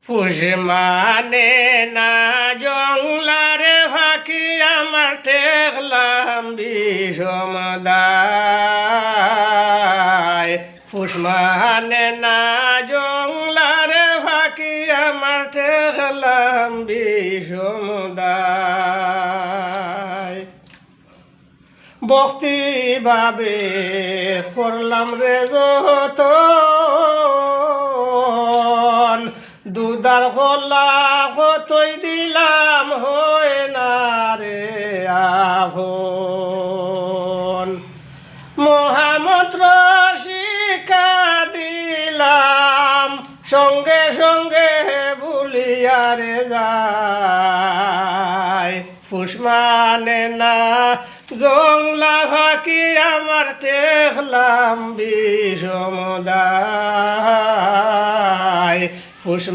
পুষ মানে না জংলার ফাঁকি আমার ঠেকলাম বিষমদায়। পুষ মানে না জংলার ফাঁকি আমার ঠেকলাম বিষমদায়। ভক্তি ভাবে করলাম রে যত দুদার হলা কতই দিলাম হয় না রে আভন। মহামন্ত্র শিক্ষা দিলাম সঙ্গে সঙ্গে ভুলিয়া রে যায়। পুষ মানে না জংলা ফাঁকি আমার ঠেকলাম বিষমদায়। পুষ